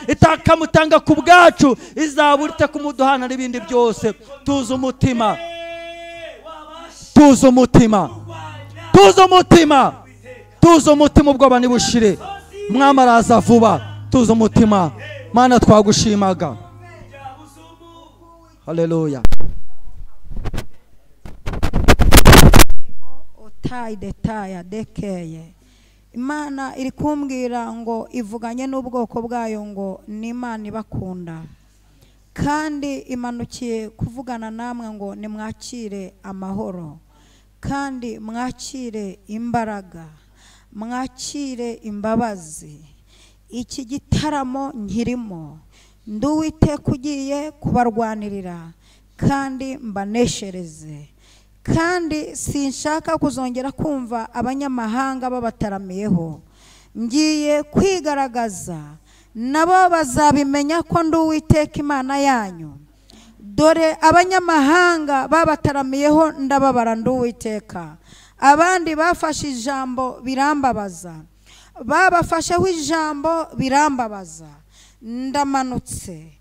itakamutanga ku bwacu, izaburite kumuduhana n'ibindi byose. Tuza umutima, tuza umutima, tuza umutima, tuza umutima, ubwoba nibushire. Mwami araza vuba. Tuza umutima. Mana twagushimaga. Haleluya. Otayidetaya dekeye. Imana iri kumbwira ngo ivuganye n'ubwoko bwayo ngo ni Imana ibakunda, kandi imanukiye kuvugana namwe ngo nimwakire amahoro, kandi mwakire imbaraga, mwakire imbabazi. Iki gitaramo nkirimo, ndi Uwiteka ugiye kubarwanirira kandi mbaneshereze. Kandi sinshaka kuzongera kumva abanyamahanga babataramiyeho. Ngiye kwigaragaza, nabo bazabimenya ko ndi Uwiteka Imana yanyu. Dore abanyamahanga babataramiyeho ndababara ndi Uwiteka. Abandi bafashe ijambo birambabaza, babafasheho ijambo birambabaza. Ndamanutse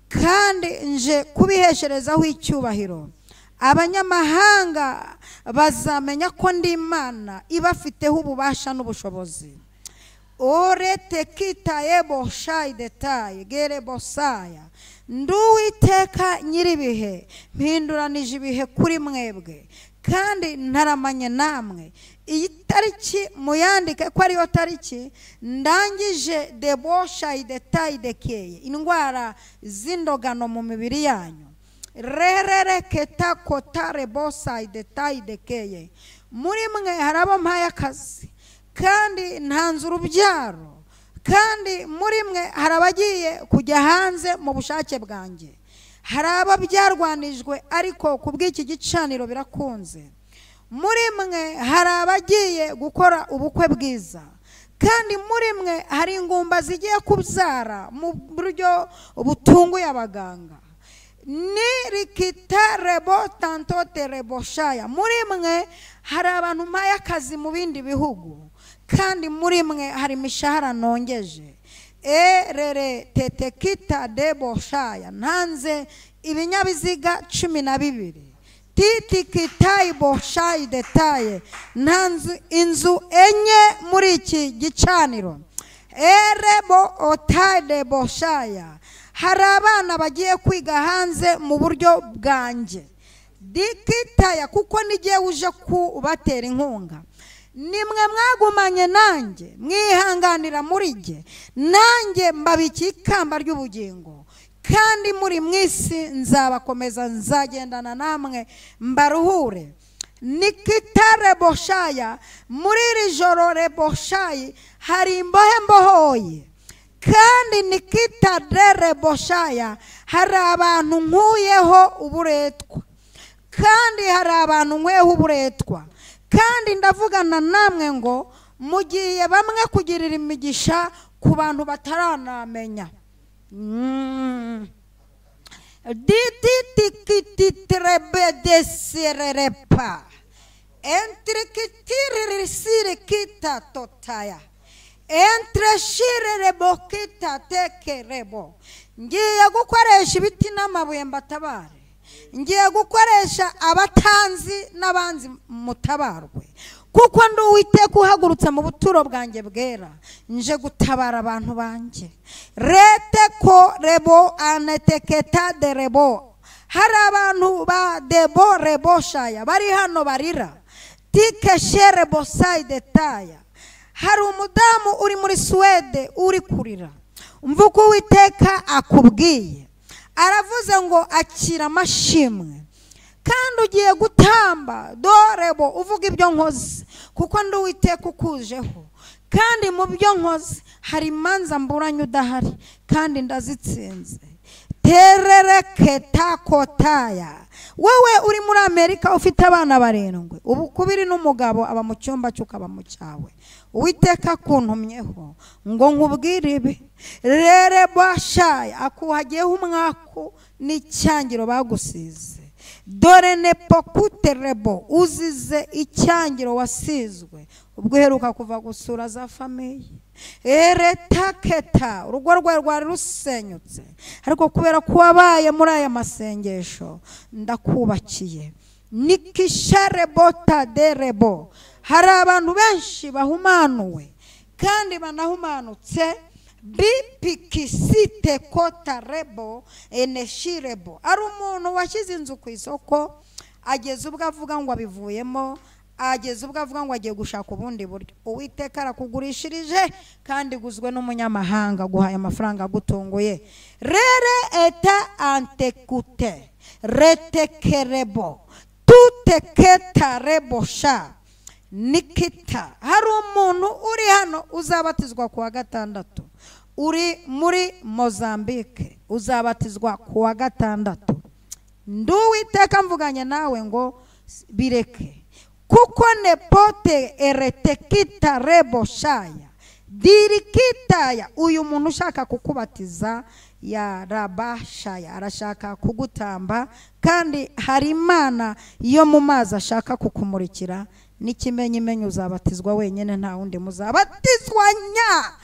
kandi nje kubihesherezaho icyubahiro. Abanyamahanga bazamenya ko ndi Imana ibafiteho ububasha n'ubushobozi. Orete kitaye boshayi detaye gere bosaya. Ndi Uwiteka nyiribihe, mpinduranije ibihe kuri mwebwe, kandi ntaramanye namwe. Iyi tariki muyandike ko ariyo tariki ndangije deboshayi detaye dekeye, indwara z'indogano mu mibiri yanyu. Rerere keta kotare bosa idetayi dekeye. Muri mwe harabo mpaye akazi, kandi ntanze urubyaro, kandi muri mwe harabagiye kujya hanze mu bushake bwanjye. Haraba byarwanijwe ariko kubw'iki gicaniro birakunze. Muri mwe harabagiye gukora ubukwe bwiza, kandi muri mwe hari ingumba zigiye kubyara mu buryo butunguye abaganga. Nirikita rebo tanto tereboshaya. Muri mwe hari abantu mpaye akazi mu bindi bihugu, kandi muri mwe hari imishahara nongeje. Erere tetekita deboshaya. Ntanze ibinyabiziga 12. Titi kitayi boshayi detaye. Ntanze inzu enye muri iki gicaniro. Erebo otade boshaya. Hari abana bagiye kwiga hanze mu buryo bwanjye. Dikitaya kuko nigiye uje kubatera inkunga. Nimwe mwagumanye nanjye, mwihanganira muri jye, nanjye mbabiki ikamba ry'ubugingo. Kandi muri mwisi nzabakomeza, nzagendana namwe mbaruhure. Nikitare boshaya. Muri iri joro reboshayi hari imbohe mbohoye, kandi nikita dere boshaya hari abantu nkuyeho uburetwa, kandi hari abantu nkweho uburetwa. Kandi ndavugana namwe ngo mugiye bamwe kugirira imigisha ku bantu bataranamenya. Dititikitirebe entrikitirisire kita totaya. Entre shire bokita teke rebo. Ngiye gukoresha ibiti n'amabuye mbatabare. Ngiye gukoresha abatanzi n'abanzi mutabarwe. Kuko ndi Uwiteka uhagurutse mu buturo bwanjye bwera, nje gutabara abantu banje. Rete ko rebo aneteketa de rebo. Hari abantu ba debo reboshaya bari hano barira. Tike shere bosai detaya. Hari umudamu uri muri Swede uri kurira. Umvuko Uwiteka akubwiye. Aravuze ngo akira amashimwe. Kandi ugiye gutamba dorebo uvuga ibyo nkoze, kuko ndi Uwiteka ukujeho. Kandi mu byo nkoze hari imanza mburanye udahari, kandi ndazitsinze. Terereketa kotaya. Wewe uri muri Amerika ufite abana 7, ubu kubiri n'umugabo aba mu cyumba cy'ukaba mu cyawe. Uwiteka kuntumyeho ngo nkubwire ibi. Rere bashaya akuhagiyeho umwaku n'icyangiro bagusize. Dore nepokuterebo uzize icyangiro wasizwe ubwo heruka kuva gusura za famiye. eretaketa urugo rwawe rwari rusenyutse ariko kubera ko wabaye muri aya masengesho ndakubakiye. Nikisharebota derebo, hari abantu benshi bahumanuwe kandi banahumanutse. Bipikisite kota rebo eneshirebo, ari umuntu washyize inzu ku isoko ageze ubwo avuga ngo abivuyemo, ageze ubwo avuga ngo agiye gushaka ubundi buryo. Uwiteka arakugurishirije kandi guzwe n'umunyamahanga guhaye amafaranga agutunguye. Rere eta antekute retekerebo tuteketa rebosha nikita. Hari umuntu uri hano uzabatizwa kuwa gatandatu, uri muri Mozambique uzabatizwa kuwa gatandatu. Nduwiteka mvuganye nawe ngo bireke, kuko nepote eretekita reboshaya dirikitaya. Uyu muntu ushaka kukubatiza ya rabashaya arashaka kugutamba, kandi hari Imana yo mu mazi ashaka kukumurikira. N'ikimenyimenyi uzabatizwa wenyine, nta wundi muzabatizwanya.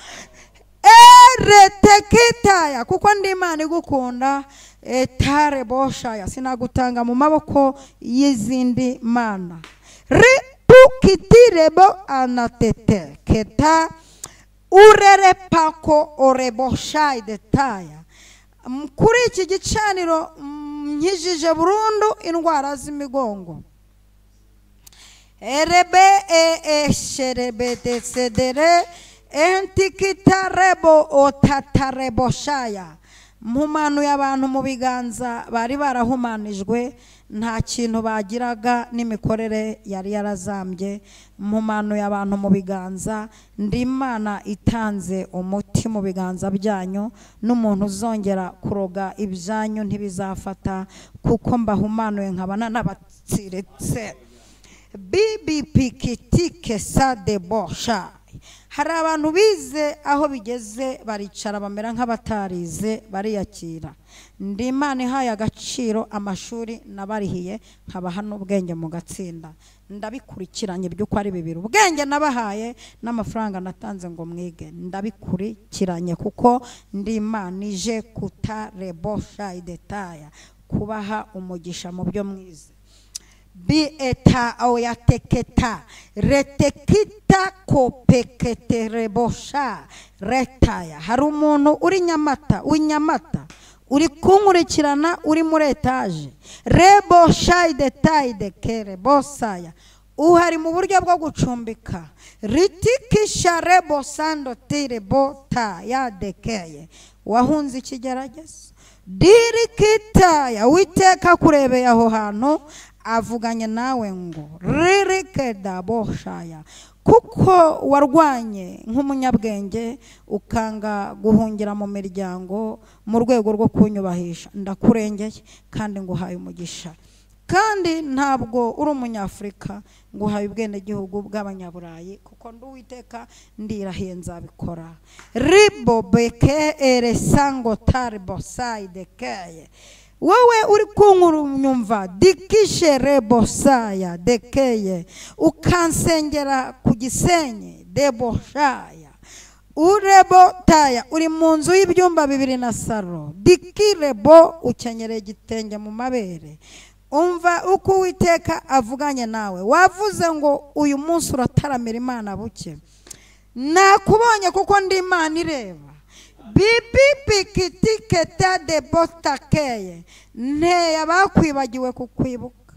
Eretekitaya, kuko ndi Imana igukunda. Etarebosha, sinagutanga mu maboko y'izindi mana. Ripukitirebo anatete keta urerepako orebosha detaya. Kuri iki gicaniro nkijije burundu indwara z'imigongo. Erebe esherebe desedere entikitarebo otatarebosha. Mpumanuye abantu mu biganza bari barahumanijwe, nta kintu bagiraga n'imikorere yari yarazambye. Mpumanuye abantu mu biganza, ndi Imana itanze umuti mu biganza byanyu. N'umuntu uzongera kuroga ibyanyu ntibizafata, kuko mbahumanuye nkabana n'abatsiretse. Bibi pikitike sade bosha. Hari abantu bize aho bigeze baricara bamera nk'abatarize bariyakira. Ndi Imana ihaye agaciro amashuri nabarihiye, nkabaha n'ubwenge mu gatsinda. Ndabikurikiranye by'uko ari bibiri. Ubwenge nabahaye n'amafaranga natanze ngo mwige, ndabikurikiranye kuko ndi Imana ije kutarebosha idetaya, kubaha umugisha mu byo mwize. Bi eta oyateketa retekita kopekete rebosha retaya. Hari umuntu uri Nyamata, w'inyamata uri kunkurikirana, uri muri etaje. Rebosha idetaide kere bosaya, uhari mu buryo bwo gucumbika. Ritikisha rebosando tire bota ya dekeye. Wahunze ikigeragezo dirikitaya, Uwiteka kurebeye aho hantu avuganye nawe ngo ririkeda boshaya, kuko warwanye nk'umunyabwenge ukanga guhungira mu miryango mu rwego rwo kunyubahisha. Ndakurengeye kandi nguhaye umugisha, kandi ntabwo uri umunyafurika, nguhaye ubwene gihugu bw'abanyaburayi, kuko ndi Uwiteka ndirahiye nzabikora. Ribo beke eresango taribo side keye. Wowe uri kunkurunyumva dikishe rebosaya dekeye, ukansengera ku Gisenyi deboshaya urebotaya, uri mu nzu y'ibyumba 2 na saro. Dikirebo ukenyereye igitenge mu mabere. Umva uko Uwiteka avuganye nawe. Wavuze ngo uyu munsi urataramira Imana buke. Nakubonye kuko ndi Imana ireba. Bibi pikitiketa de botakeye. Nteya bakwibagiwe kukwibuka,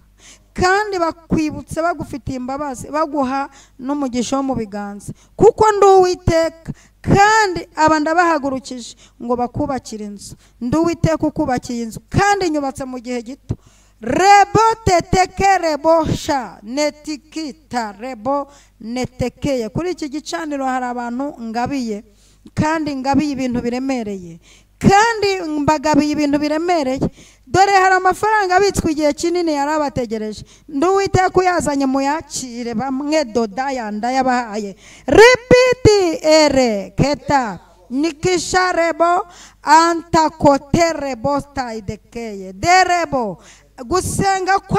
kandi bakwibutse bagufitiye imbabazi, baguha n'umugisha wo mu biganza, kuko ndi Uwiteka kandi aba ndabahagurukije ngo bakubakire inzu. Ndi Uwiteka ukubakiye inzu, kandi nyubatse mu gihe gito. Rebo teteke rebosha netikita rebo netekeye. Kuri iki gicaniro hari abantu ngabiye, kandi ngabiye ibintu biremereye, kandi mbagabiye ibintu biremereye. Dore hari amafaranga abitswe igihe kinini yarabategereje. Ndi Uwiteka uyazanye muyakire, bamwe dodaya ndayabahaye. Ripiti ere keta nikisharebo anta koterebo staidekeye derebo. Gusenga kwa